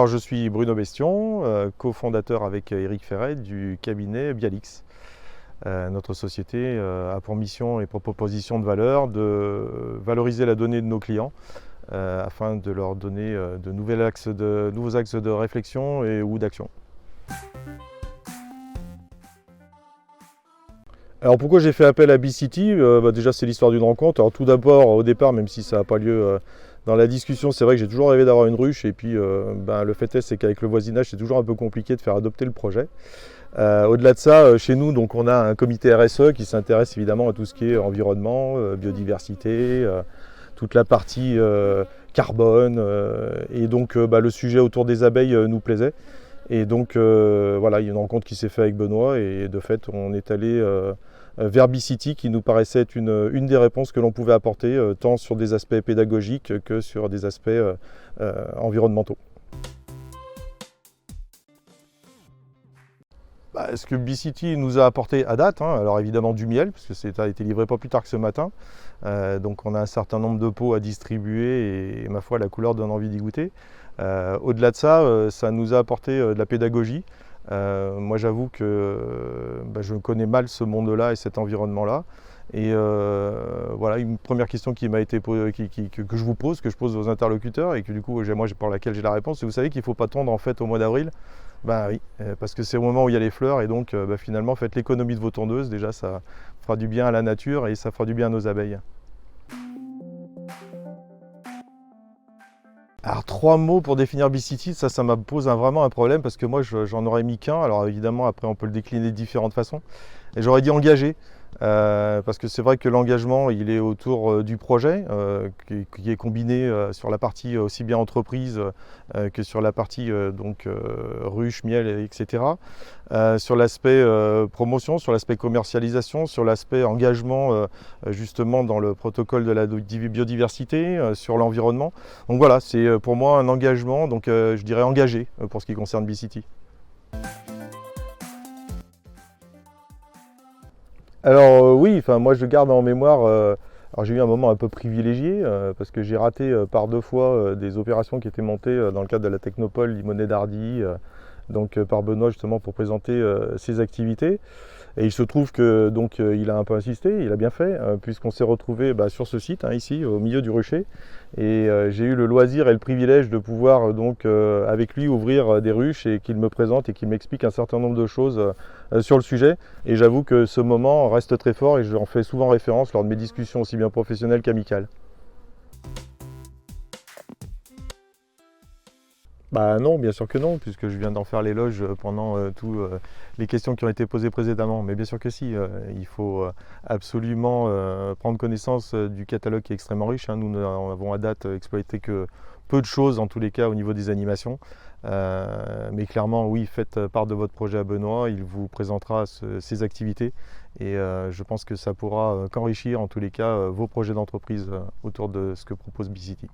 Alors, je suis Bruno Bestion, cofondateur avec Eric Ferret du cabinet Bialix. Notre société a pour mission et pour proposition de valeur de valoriser la donnée de nos clients afin de leur donner de nouveaux axes de réflexion ou d'action. Alors pourquoi j'ai fait appel à B-City? Déjà c'est l'histoire d'une rencontre. Alors tout d'abord, au départ, même si ça n'a pas lieu dans la discussion, c'est vrai que j'ai toujours rêvé d'avoir une ruche et puis le fait est c'est qu'avec le voisinage c'est toujours un peu compliqué de faire adopter le projet. Au-delà de ça, chez nous donc, on a un comité RSE qui s'intéresse évidemment à tout ce qui est environnement, biodiversité, toute la partie carbone et donc le sujet autour des abeilles nous plaisait. Et donc voilà, il y a une rencontre qui s'est faite avec Benoît et de fait on est allé vers B-City qui nous paraissait être une des réponses que l'on pouvait apporter tant sur des aspects pédagogiques que sur des aspects environnementaux. Ce que B-City nous a apporté à date, alors évidemment du miel, parce que ça a été livré pas plus tard que ce matin. Donc on a un certain nombre de pots à distribuer et ma foi la couleur donne envie d'y goûter. Au-delà de ça, ça nous a apporté de la pédagogie. Moi j'avoue que je connais mal ce monde-là et cet environnement-là. Et voilà, une première question qui m'a été posée, que je vous pose, que je pose aux interlocuteurs et que du coup pour laquelle j'ai la réponse, c'est vous savez qu'il ne faut pas tondre en fait au mois d'avril. Ben oui, parce que c'est au moment où il y a les fleurs et donc finalement faites l'économie de vos tondeuses, déjà ça fera du bien à la nature et ça fera du bien à nos abeilles. Alors 3 mots pour définir B-City, ça me pose vraiment un problème parce que moi j'en aurais mis qu'un. Alors évidemment après on peut le décliner de différentes façons. Et j'aurais dit engagé, parce que c'est vrai que l'engagement il est autour du projet qui est combiné sur la partie aussi bien entreprise que sur la partie ruche, miel, etc. Sur l'aspect promotion, sur l'aspect commercialisation, sur l'aspect engagement justement dans le protocole de la biodiversité, sur l'environnement. Donc voilà, c'est pour moi un engagement, donc je dirais engagé pour ce qui concerne B-City. Alors oui, moi je garde en mémoire, alors j'ai eu un moment un peu privilégié parce que j'ai raté par 2 fois des opérations qui étaient montées dans le cadre de la Technopole Limonest d'Hardy, par Benoît justement pour présenter ses activités. Et il se trouve que il a un peu insisté, il a bien fait, puisqu'on s'est retrouvé sur ce site, ici, au milieu du rucher. Et j'ai eu le loisir et le privilège de pouvoir avec lui ouvrir des ruches et qu'il me présente et qu'il m'explique un certain nombre de choses sur le sujet. Et j'avoue que ce moment reste très fort et j'en fais souvent référence lors de mes discussions aussi bien professionnelles qu'amicales. Bah non, bien sûr que non, puisque je viens d'en faire l'éloge pendant toutes les questions qui ont été posées précédemment. Mais bien sûr que si, il faut absolument prendre connaissance du catalogue qui est extrêmement riche. Nous n'avons à date exploité que peu de choses, en tous les cas au niveau des animations. Mais clairement, oui, faites part de votre projet à Benoît, il vous présentera ses activités. Et je pense que ça pourra qu'enrichir en tous les cas vos projets d'entreprise autour de ce que propose B-City.